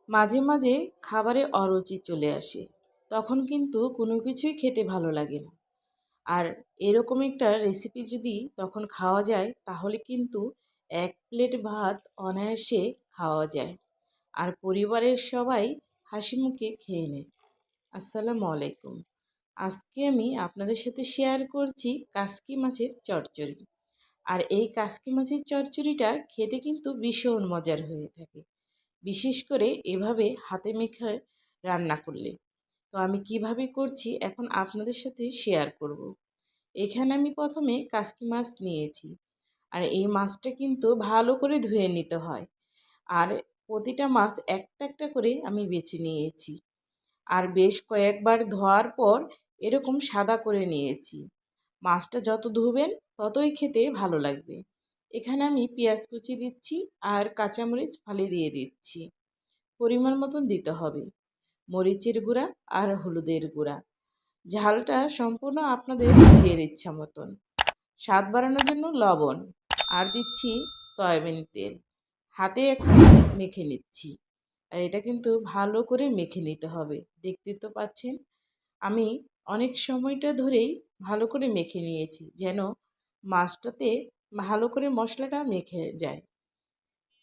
মাঝে মাঝে খাবারে অরুচি চলে আসে, তখন কিন্তু কোনো কিছুই খেতে ভালো লাগে না। আর এরকম একটা রেসিপি যদি তখন খাওয়া যায় তাহলে কিন্তু এক প্লেট ভাত অনায়াসে খাওয়া যায়, আর পরিবারের সবাই হাসি মুখে খেয়ে নেয়। আসসালামু আলাইকুম। আজকে আমি আপনাদের সাথে শেয়ার করছি কাসকি মাছের চচ্চড়ি। আর এই কাসকি মাছের চচ্চড়িটা খেতে কিন্তু ভীষণ মজার হয়ে থাকে, বিশেষ করে এভাবে হাতে মেখে রান্না করলে। তো আমি কিভাবে করছি এখন আপনাদের সাথে শেয়ার করব। এখানে আমি প্রথমে কাসকি মাছ নিয়েছি, আর এই মাছটা কিন্তু ভালো করে ধুয়ে নিতে হয়। আর প্রতিটা মাছ একটা একটা করে আমি বেছে নিয়েছি, আর বেশ কয়েকবার ধোয়ার পর এরকম সাদা করে নিয়েছি। মাছটা যত ধুবেন ততই খেতে ভালো লাগবে। এখানে আমি পেঁয়াজ কুচি দিচ্ছি, আর কাঁচামরিচ ফালি দিয়ে দিচ্ছি। পরিমাণ মতন দিতে হবে মরিচের গুঁড়া আর হলুদের গুঁড়া। ঝালটা সম্পূর্ণ আপনাদের নিজের ইচ্ছা মতন। স্বাদ বাড়ানোর জন্য লবণ, আর দিচ্ছি সয়াবিন তেল। হাতে এখন মেখে নিচ্ছি, আর এটা কিন্তু ভালো করে মেখে নিতে হবে। দেখতে তো পাচ্ছেন আমি অনেক সময়টা ধরেই ভালো করে মেখে নিয়েছি, যেন মাছটাতে ভালো করে মশলাটা মেখে যায়।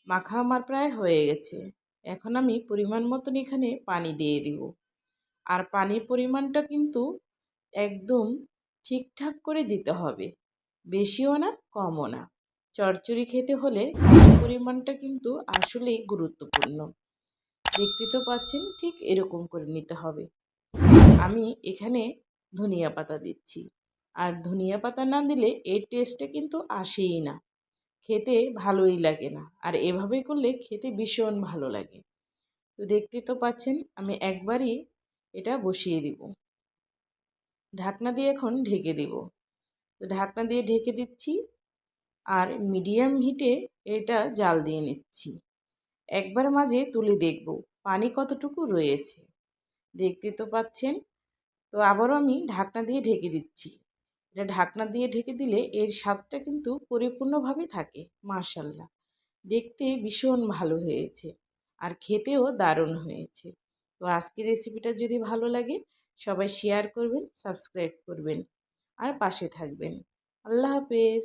মাখা আমার প্রায় হয়ে গেছে। এখন আমি পরিমাণ মতন এখানে পানি দিয়ে দিব। আর পানির পরিমাণটা কিন্তু একদম ঠিকঠাক করে দিতে হবে, বেশিও না কমও না। চচ্চড়ি খেতে হলে পানির পরিমাণটা কিন্তু আসলেই গুরুত্বপূর্ণ। দেখতে তো পাচ্ছেন ঠিক এরকম করে নিতে হবে। আমি এখানে ধনিয়া পাতা দিচ্ছি, আর ধনিয়া পাতা না দিলে এর টেস্টটা কিন্তু আসেই না, খেতে ভালোই লাগে না। আর এভাবে করলে খেতে ভীষণ ভালো লাগে। তো দেখতে তো পাচ্ছেন আমি একবারই এটা বসিয়ে দিব। ঢাকনা দিয়ে এখন ঢেকে দিব। তো ঢাকনা দিয়ে ঢেকে দিচ্ছি, আর মিডিয়াম হিটে এটা জাল দিয়ে নিচ্ছি। একবার মাঝে তুলে দেখব পানি কতটুকু রয়েছে। দেখতে তো পাচ্ছেন। তো আবারও আমি ঢাকনা দিয়ে ঢেকে দিচ্ছি। এটা ঢাকনা দিয়ে ঢেকে দিলে এর স্বাদটা কিন্তু পরিপূর্ণভাবে থাকে। মাশাল্লাহ, দেখতে ভীষণ ভালো হয়েছে, আর খেতেও দারুণ হয়েছে। তো আজকের রেসিপিটা যদি ভালো লাগে সবাই শেয়ার করবেন, সাবস্ক্রাইব করবেন, আর পাশে থাকবেন। আল্লাহ হাফেজ।